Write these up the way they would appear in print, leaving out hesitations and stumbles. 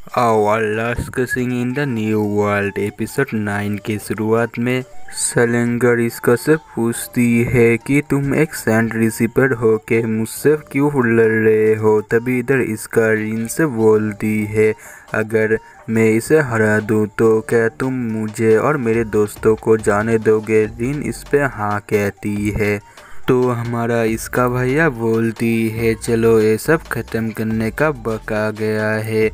Our discussing in the New World episode 9 की शुरुआत में सलेंगर इसका से पूछती है कि तुम एक सैंड रिसीवर हो के मुझसे क्यों लड़ रहे हो। तभी इधर इसका रिन से बोलती है, अगर मैं इसे हरा दूं तो क्या तुम मुझे और मेरे दोस्तों को जाने दोगे। रिन इस पे हाँ कहती है। तो हमारा इसका भैया बोलती है, चलो ये सब ख़त्म करने का वक्त आ गया है।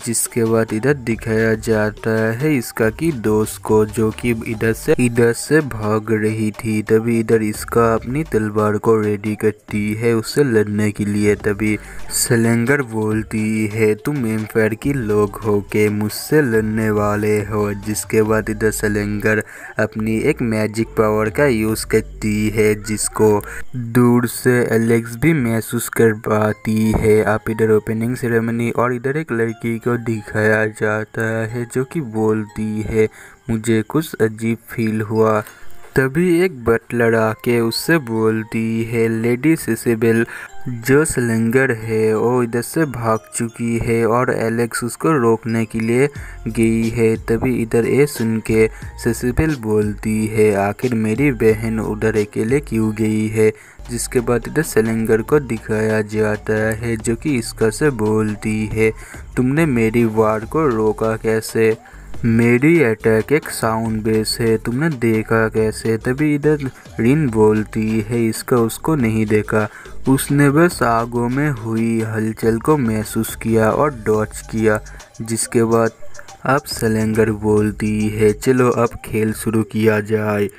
जिसके बाद इधर दिखाया जाता है इसका की दोस्त को, जो कि इधर से भाग रही थी। तभी इधर इसका अपनी तलवार को रेडी करती है उससे लड़ने के लिए। तभी सलेंगर बोलती है, तुम एम्पायर की लोग हो के मुझसे लड़ने वाले हो। जिसके बाद इधर सलेंगर अपनी एक मैजिक पावर का यूज़ करती है, जिसको दूर से एलेक्स भी महसूस कर पाती है। आप इधर ओपनिंग सेरेमनी और इधर एक लड़की को दिखाया जाता है जो कि बोलती है, मुझे कुछ अजीब फील हुआ। तभी एक बटलर आके उससे बोलती है, लेडी सिसिबल जो सलेंगर है वो इधर से भाग चुकी है और एलेक्स उसको रोकने के लिए गई है। तभी इधर ये सुन के सिसिबल बोलती है, आखिर मेरी बहन उधर अकेले क्यों गई है। जिसके बाद इधर सलेंगर को दिखाया जाता है जो कि इसका से बोलती है, तुमने मेरी वार को रोका कैसे। मेरी अटैक एक साउंड बेस है, तुमने देखा कैसे। तभी इधर रिन बोलती है, इसका उसको नहीं देखा, उसने बस आगों में हुई हलचल को महसूस किया और डॉच किया। जिसके बाद अब सलेंगर बोलती है, चलो अब खेल शुरू किया जाए।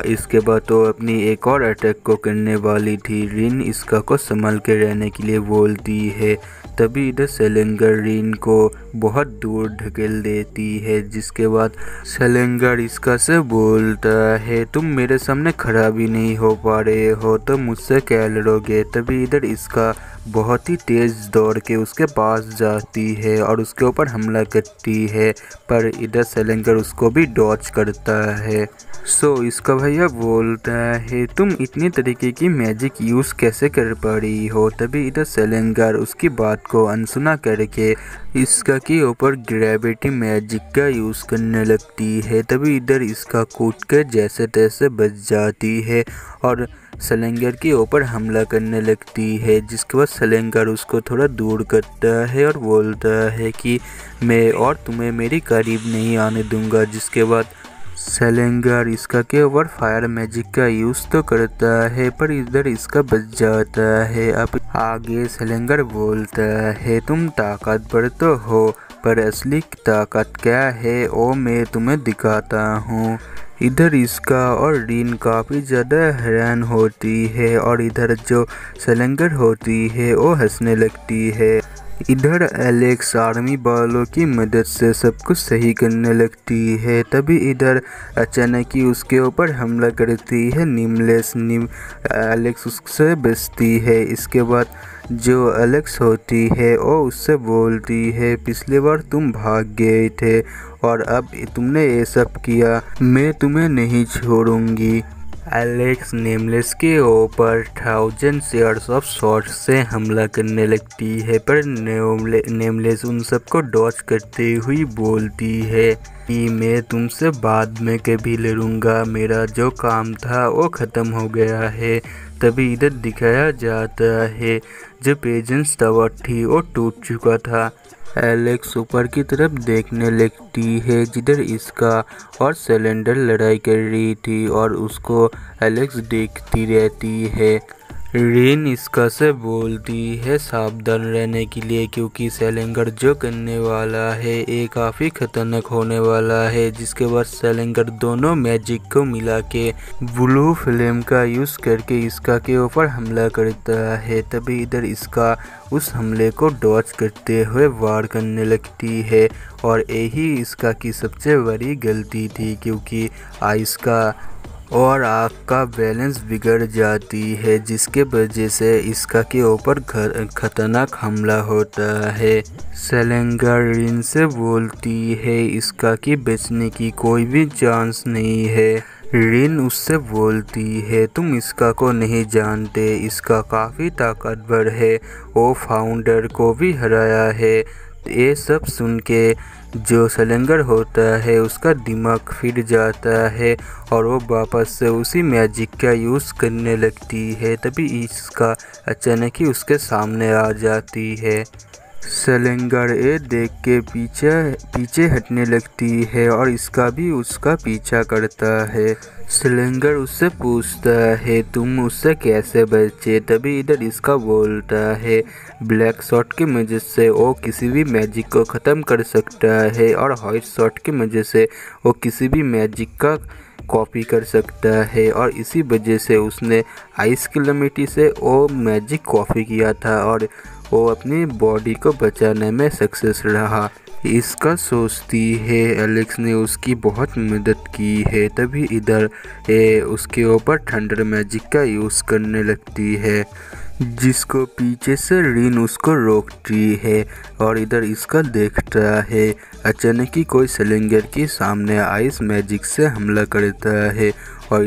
इसके बाद तो अपनी एक और अटैक को करने वाली थी। रिन इसका को संभल के रहने के लिए बोलती है। तभी इधर सलेंगर रिन को बहुत दूर ढकेल देती है। जिसके बाद सलेंगर इसका से बोलता है, तुम मेरे सामने खड़ा भी नहीं हो पा रहे हो तो मुझसे क्या लड़ोगे। तभी इधर इसका बहुत ही तेज़ दौड़ के उसके पास जाती है और उसके ऊपर हमला करती है, पर इधर सलेंगर उसको भी डॉच करता है। इसका भैया बोलता है, तुम इतनी तरीके की मैजिक यूज़ कैसे कर पा रही हो। तभी इधर सलेंगर उसकी बात को अनसुना करके इसका के ऊपर ग्रेविटी मैजिक का यूज़ करने लगती है। तभी इधर इसका कूद कर जैसे तैसे बच जाती है और सलेंगर के ऊपर हमला करने लगती है। जिसके बाद सलेंगर उसको थोड़ा दूर करता है और बोलता है कि मैं और तुम्हें मेरी करीब नहीं आने दूंगा। जिसके बाद सलेंगर इसका के ऊपर फायर मैजिक का यूज़ तो करता है, पर इधर इसका बच जाता है। अब आगे सलेंगर बोलता है, तुम ताकतवर तो हो, पर असली ताकत क्या है वो मैं तुम्हें दिखाता हूँ। इधर इसका और रिन काफ़ी ज़्यादा हैरान होती है और इधर जो सलेंगर होती है वो हंसने लगती है। इधर एलेक्स आर्मी वालों की मदद से सब कुछ सही करने लगती है। तभी इधर अचानक ही उसके ऊपर हमला करती है निमलेस। एलेक्स उससे बचती है। इसके बाद जो एलेक्स होती है वो उससे बोलती है, पिछली बार तुम भाग गए थे और अब तुमने ये सब किया, मैं तुम्हें नहीं छोड़ूंगी। एलेक्स नेमलेस के ऊपर 1000 शेयर्स ऑफ शॉट्स से हमला करने लगती है, पर नेमलेस उन सबको डॉच करते हुई बोलती है कि मैं तुमसे बाद में कभी लड़ूंगा, मेरा जो काम था वो ख़त्म हो गया है। तभी इधर दिखाया जाता है जो पेजेंस टावर थी वो टूट चुका था। एलेक्स ऊपर की तरफ देखने लगती है जिधर इसका और सिलेंडर लड़ाई कर रही थी और उसको एलेक्स देखती रहती है। रिन इसका से बोलती है सावधान रहने के लिए, क्योंकि सलेंगर जो करने वाला है ये काफ़ी खतरनाक होने वाला है। जिसके बाद सलेंगर दोनों मैजिक को मिला के ब्लू फ्लेम का यूज़ करके इसका के ऊपर हमला करता है। तभी इधर इसका उस हमले को डॉच करते हुए वार करने लगती है और यही इसका की सबसे बड़ी गलती थी, क्योंकि आइस का और आग का बैलेंस बिगड़ जाती है, जिसके वजह से इसका के ऊपर खतरनाक हमला होता है। सलेंगर रिन से बोलती है इसका कि बचने की कोई भी चांस नहीं है। रिन उससे बोलती है, तुम इसका को नहीं जानते, इसका काफ़ी ताकतवर है, वो फाउंडर को भी हराया है। ये सब सुन के जो सलेंगर होता है उसका दिमाग फिर जाता है और वो वापस से उसी मैजिक का यूज़ करने लगती है। तभी इसका अचानक ही उसके सामने आ जाती है। सलेंगर ये देख के पीछे हटने लगती है और इसका भी उसका पीछा करता है। सलेंगर उससे पूछता है तुम उससे कैसे बचे। तभी इधर इसका बोलता है ब्लैक शॉट की मदद से वो किसी भी मैजिक को ख़त्म कर सकता है और व्हाइट शॉट की मदद से वो किसी भी मैजिक का कॉपी कर सकता है, और इसी वजह से उसने आइस कैलेमिटी से वो मैजिक कॉपी किया था और वो अपनी बॉडी को बचाने में सक्सेस रहा। इसका सोचती है एलेक्स ने उसकी बहुत मदद की है। तभी इधर उसके ऊपर थंडर मैजिक का यूज़ करने लगती है, जिसको पीछे से रिन उसको रोकती है और इधर इसका देखता है। अचानक ही कोई सलेंगर के सामने आइस मैजिक से हमला करता है और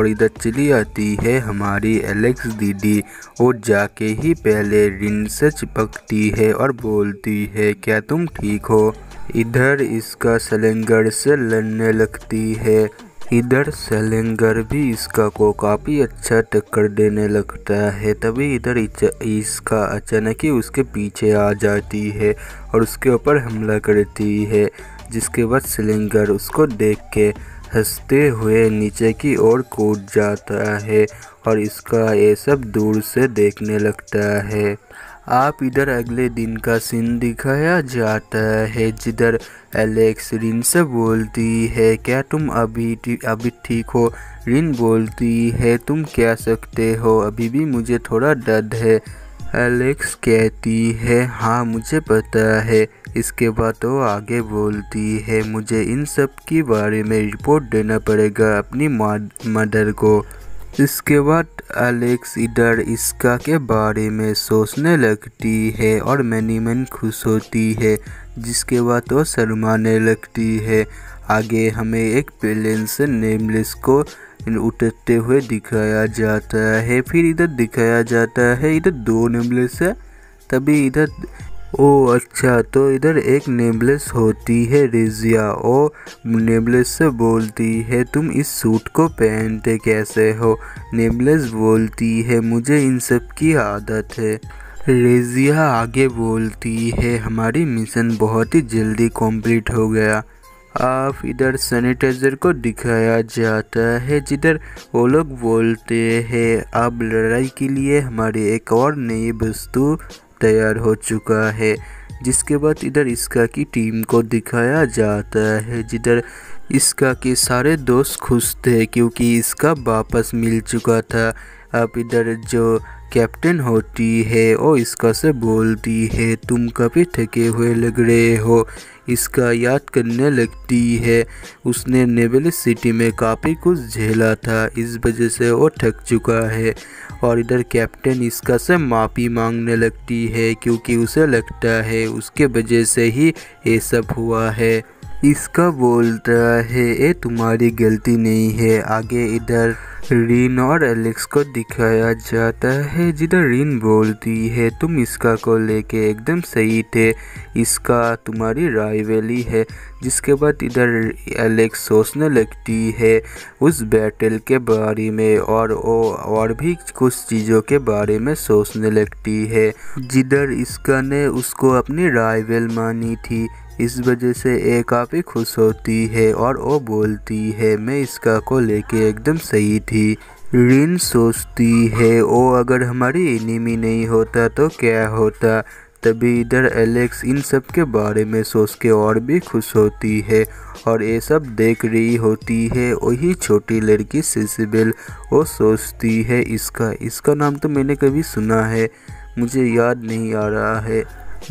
इधर चली आती है हमारी एलेक्स दीदी। वो जाके ही पहले रिन से चिपकती है और बोलती है क्या तुम ठीक हो। इधर इसका सलेंगर से लड़ने लगती है। इधर सलेंगर भी इसका को काफ़ी अच्छा टक्कर देने लगता है। तभी इधर इसका अचानक ही उसके पीछे आ जाती है और उसके ऊपर हमला करती है, जिसके बाद सलेंगर उसको देख के हंसते हुए नीचे की ओर कूद जाता है और इसका ये सब दूर से देखने लगता है। आप इधर अगले दिन का सीन दिखाया जाता है, जिधर एलेक्स रिन से बोलती है क्या तुम अभी ठीक हो। रिन बोलती है तुम क्या सकते हो, अभी भी मुझे थोड़ा दर्द है। एलेक्स कहती है हाँ मुझे पता है। इसके बाद वो आगे बोलती है मुझे इन सब के बारे में रिपोर्ट देना पड़ेगा अपनी मदर को। इसके बाद एलेक्स इधर इसका के बारे में सोचने लगती है और मन खुश होती है, जिसके बाद वो शर्माने लगती है। आगे हमें एक प्लेन से नेमलेस को उतरते हुए दिखाया जाता है। फिर इधर दिखाया जाता है इधर 2 नेमलेस है। तभी इधर अच्छा, तो इधर एक नेमलेस होती है रेजिया। ओ नेमलेस से बोलती है तुम इस सूट को पहनते कैसे हो। नेमलेस बोलती है मुझे इन सब की आदत है। रेजिया आगे बोलती है हमारी मिशन बहुत ही जल्दी कंप्लीट हो गया। आप इधर सैनिटाइजर को दिखाया जाता है, जिधर वो लोग बोलते हैं अब लड़ाई के लिए हमारी एक और नई वस्तु तैयार हो चुका है। जिसके बाद इधर इसका की टीम को दिखाया जाता है, जिधर इसका के सारे दोस्त खुश थे क्योंकि इसका वापस मिल चुका था। अब इधर जो कैप्टन होती है वो इसका से बोलती है तुम काफ़ी थके हुए लग रहे हो। इसका याद करने लगती है उसने नेवल सिटी में काफ़ी कुछ झेला था, इस वजह से वो थक चुका है। और इधर कैप्टन इसका से माफ़ी मांगने लगती है क्योंकि उसे लगता है उसके वजह से ही ये सब हुआ है। इसका बोलता है ये तुम्हारी गलती नहीं है। आगे इधर रिन और एलेक्स को दिखाया जाता है, जिधर रिन बोलती है तुम इसका को लेके एकदम सही थे, इसका तुम्हारी राइवली है। जिसके बाद इधर एलेक्स सोचने लगती है उस बैटल के बारे में और भी कुछ चीज़ों के बारे में सोचने लगती है, जिधर इसका ने उसको अपनी राइवल मानी थी। इस वजह से ये काफ़ी खुश होती है और वो बोलती है मैं इसका को लेके एकदम सही थी। रिन सोचती है वो अगर हमारी एनिमी नहीं होता तो क्या होता। तभी इधर एलेक्स इन सब के बारे में सोच के और भी खुश होती है और ये सब देख रही होती है वही छोटी लड़की सेसिबेल। वो सोचती है इसका नाम तो मैंने कभी सुना है, मुझे याद नहीं आ रहा है।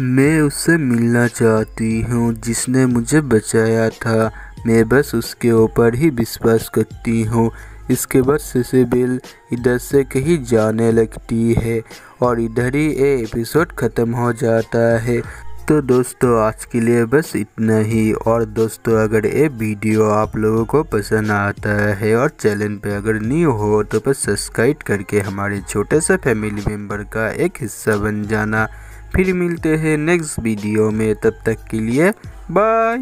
मैं उससे मिलना चाहती हूँ जिसने मुझे बचाया था, मैं बस उसके ऊपर ही विश्वास करती हूँ। इसके बाद सेसिबेल इधर से कहीं जाने लगती है और इधर ही ये एपिसोड ख़त्म हो जाता है। तो दोस्तों आज के लिए बस इतना ही। और दोस्तों अगर ये वीडियो आप लोगों को पसंद आता है और चैनल पे अगर न्यू हो तो बस सब्सक्राइब करके हमारे छोटे से फैमिली मेम्बर का एक हिस्सा बन जाना। फिर मिलते हैं नेक्स्ट वीडियो में, तब तक के लिए बाय।